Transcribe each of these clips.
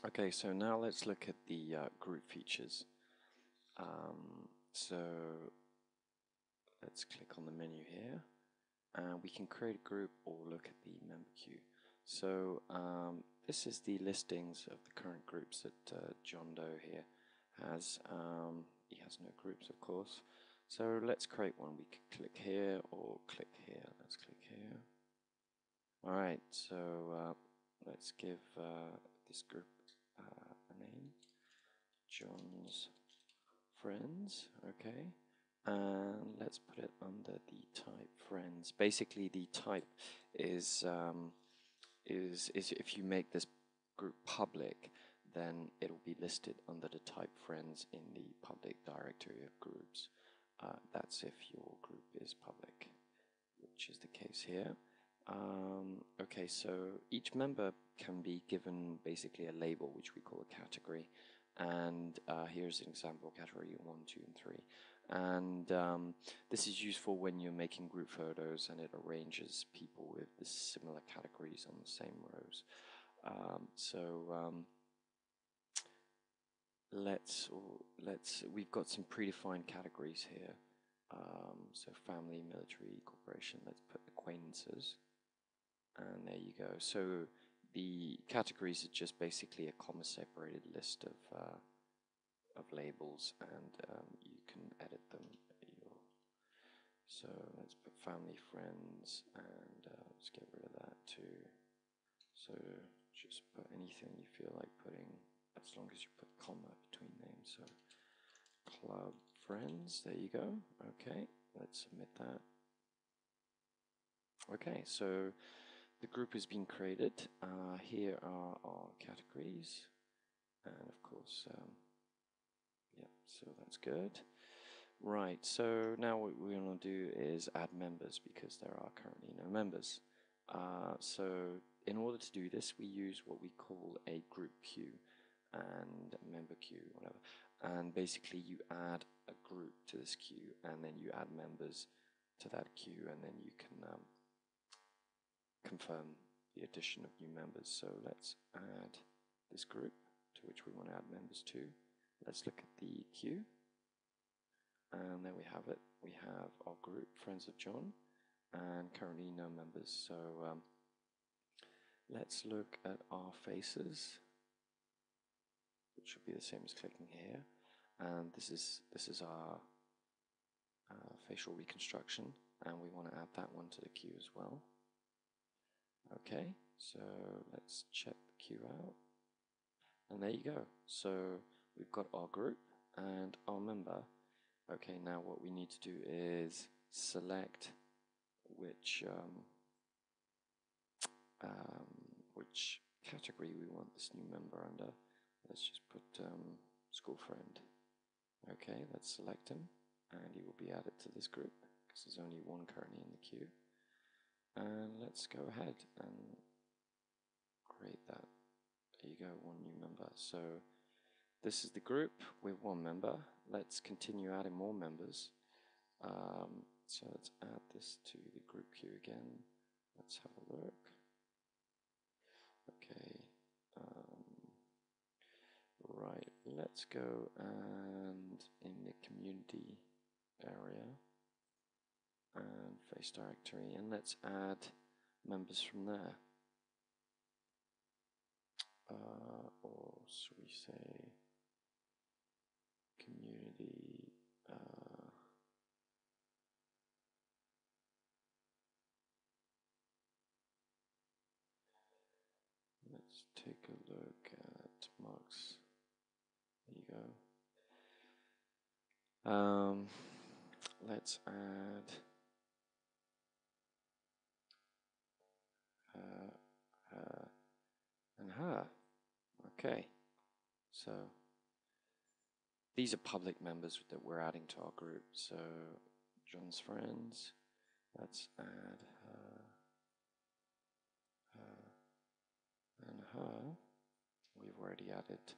Okay, so now let's look at the group features. So let's click on the menu here, and we can create a group or look at the member queue. So this is the listings of the current groups that John Doe here has. He has no groups, of course. So let's create one. We can click here or click here. Let's click here. All right, so let's give this group a name, John's Friends, okay, and let's put it under the type Friends. Basically, the type is if you make this group public, then it'll be listed under the type Friends in the public directory of groups. That's if your group is public, which is the case here. Okay, so each member can be given basically a label, which we call a category. And here's an example, category 1, 2, and 3. And this is useful when you're making group photos and it arranges people with the similar categories on the same rows. We've got some predefined categories here. So family, military, corporation, let's put acquaintances. And there you go. So the categories are just basically a comma-separated list of labels, and you can edit them. So let's put family, friends, and let's get rid of that too. So just put anything you feel like putting, as long as you put comma between names. So club, friends, there you go. Okay, let's submit that. Okay, so the group has been created. Here are our categories, and of course, yeah, so that's good. Right, so now what we're going to do is add members because there are currently no members. So in order to do this, we use what we call a group queue and a member queue, whatever. And basically, you add a group to this queue, and then you add members to that queue, and then you can confirm the addition of new members. So let's add this group to which we want to add members to. Let's look at the queue, and there we have it. We have our group, Friends of John, and currently no members. So let's look at our faces, which should be the same as clicking here. And this is our facial reconstruction, and we want to add that one to the queue as well. Okay, so let's check the queue out, and there you go. So we've got our group and our member. Okay, now what we need to do is select which category we want this new member under. Let's just put school friend. Okay, let's select him, and he will be added to this group because there's only one currently in the queue. And let's go ahead and create that. There you go, one new member. So this is the group with one member. Let's continue adding more members. So let's add this to the group queue again. Let's have a look. Okay. Right, let's go and in the community area and face directory, and let's add members from there. Or should we say community? Let's take a look at Mark's. There you go. Let's add her and her. Okay, so these are public members that we're adding to our group. So John's friends. Let's add her and her. We've already added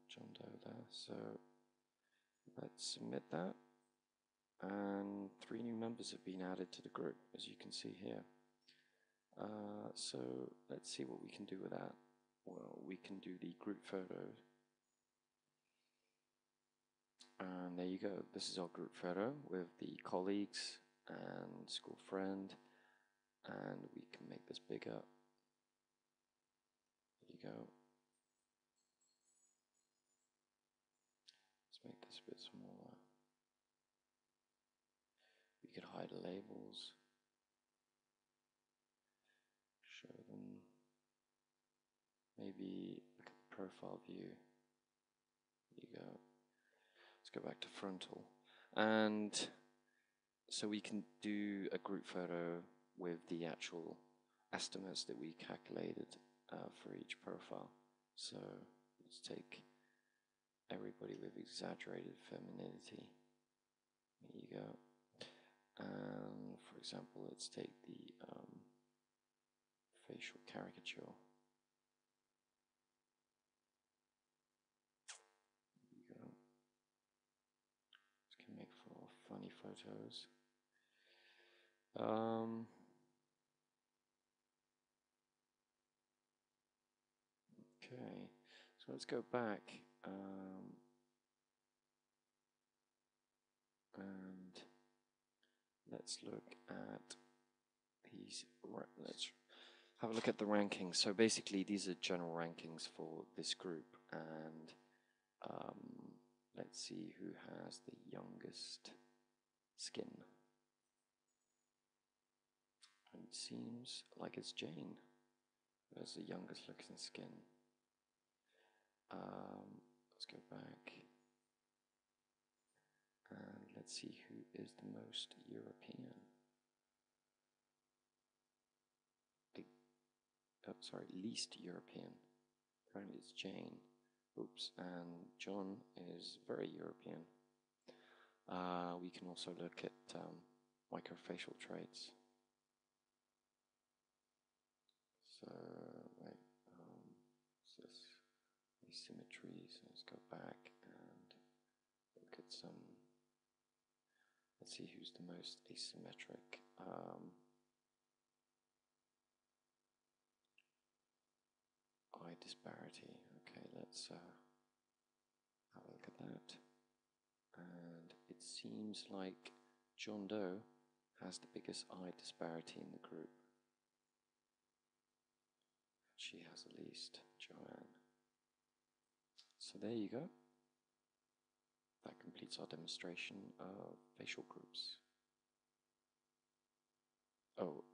John Doe there, so let's submit that. And 3 new members have been added to the group, as you can see here. So let's see what we can do with that. well, we can do the group photos. And there you go. This is our group photo with the colleagues and school friend. And we can make this bigger. There you go. Let's make this a bit smaller. We could hide labels. Show them. Maybe look at the profile view. There you go. Let's go back to frontal. And so we can do a group photo with the actual estimates that we calculated for each profile. So let's take everybody with exaggerated femininity. There you go. And for example, let's take the facial caricature. There you go. This can make for funny photos. Okay, so let's go back and let's look at these. Let's have a look at the rankings. So basically, these are general rankings for this group, and let's see who has the youngest skin. And it seems like it's Jane who has the youngest looking skin. Let's go back and let's see who is the most European. Sorry, least European. Apparently it's Jane. Oops, and John is very European. We can also look at microfacial traits. So, right, what's this? Asymmetries. Let's go back and look at some. Let's see who's the most asymmetric. Eye disparity. Okay, let's have a look at that. And it seems like John Doe has the biggest eye disparity in the group. She has the least, Joanne. So there you go. That completes our demonstration of facial groups. Oh,